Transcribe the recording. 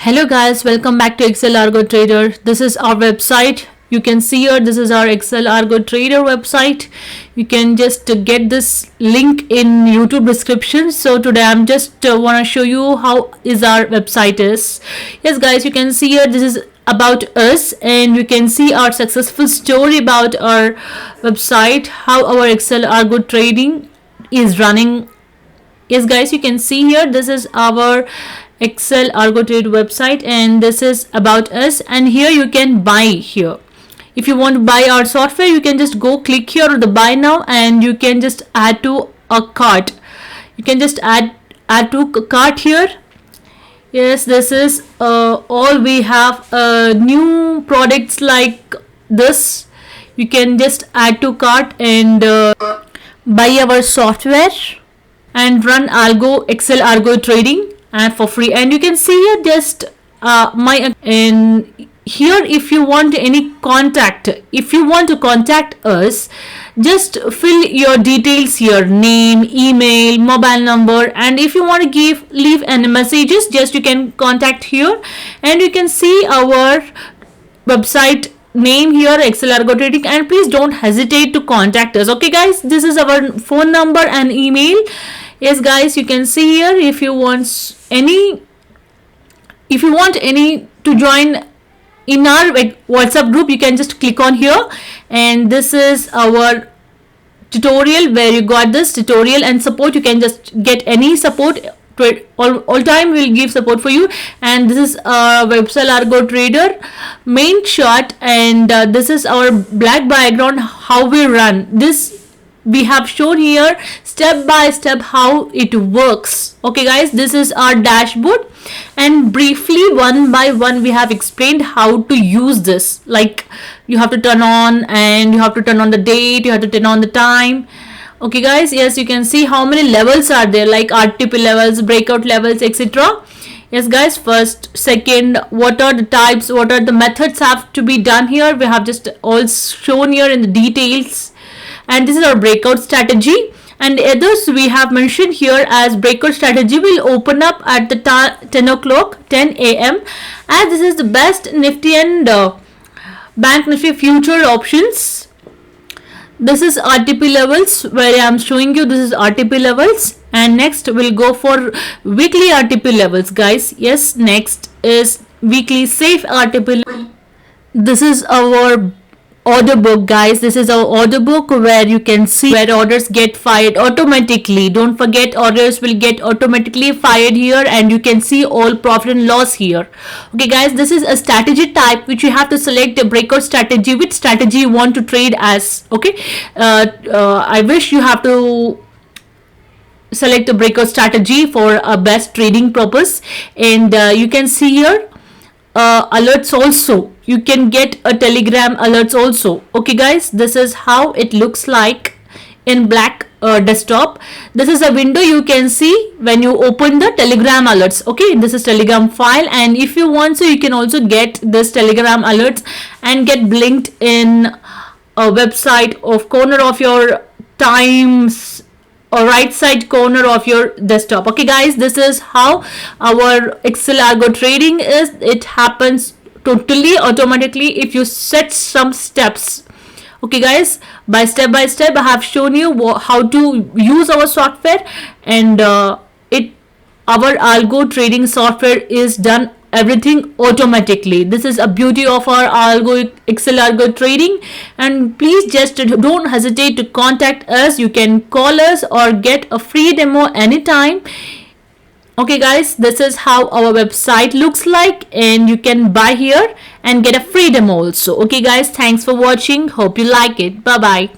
Hello guys, welcome back to Excel Argo Trader. This is our website. You can see here, this is our Excel Argo Trader website. You can just get this link in YouTube description. So today I'm just want to show you how is our website is. Yes guys, you can see here, this is about us, and you can see our successful story about our website, how our Excel Argo trading is running. Yes guys, you can see here, this is our Excel Argo Trade website, and this is about us, and here you can buy here. If you want to buy our software, you can just go click here on the buy now, and you can just add to a cart. You can just add to cart here. Yes, this is all we have new products like this. You can just add to cart and buy our software and run Excel Argo trading and for free. And you can see here just and here if you want any contact, if you want to contact us, just fill your details here, name, email, mobile number, and if you want to leave any messages, just you can contact here. And you can see our website name here, Excel Argo Trading, and please don't hesitate to contact us. Okay guys, this is our phone number and email. Yes guys, you can see here, if you want any to join in our WhatsApp group, you can just click on here, and this is our tutorial where you got this tutorial and support. You can just get any support. All time we'll give support for you. And this is our Excel Argo Trader main chart, and this is our black background, how we run this. We have shown here step by step how it works. Okay guys, this is our dashboard, and briefly one by one we have explained how to use this. Like you have to turn on, and you have to turn on the date, you have to turn on the time. Okay guys, yes, you can see how many levels are there, like RTP levels, breakout levels, etc. Yes guys, first, second, what are the types, what are the methods have to be done here. We have just all shown here in the details. And this is our breakout strategy, and others we have mentioned here as breakout strategy will open up at the 10 a.m. as this is the best Nifty and Bank Nifty future options. This is RTP levels where I am showing you. This is RTP levels, and next we'll go for weekly RTP levels guys. Yes, next is weekly safe RTP. This is our order book guys. This is our order book where you can see where orders get fired automatically. Don't forget, orders will get automatically fired here, and you can see all profit and loss here. Okay guys, this is a strategy type which you have to select a breakout strategy, which strategy you want to trade as. Okay, I wish you have to select a breakout strategy for a best trading purpose. And you can see here alerts also. You can get a telegram alerts also. Okay guys, this is how it looks like in black desktop. This is a window you can see when you open the telegram alerts. Okay, this is telegram file, and if you want, so you can also get this telegram alerts and get blinked in a website of corner of your times or right side corner of your desktop. Okay guys, this is how our Excel Argo trading is. It happens totally automatically if you set some steps. Okay guys, by step I have shown you how to use our software, and our algo trading software is done everything automatically. This is a beauty of our Excel Argo trading, and please just don't hesitate to contact us. You can call us or get a free demo anytime. Okay guys, this is how our website looks like, and you can buy here and get a free demo also. Okay guys, thanks for watching. Hope you like it. Bye bye.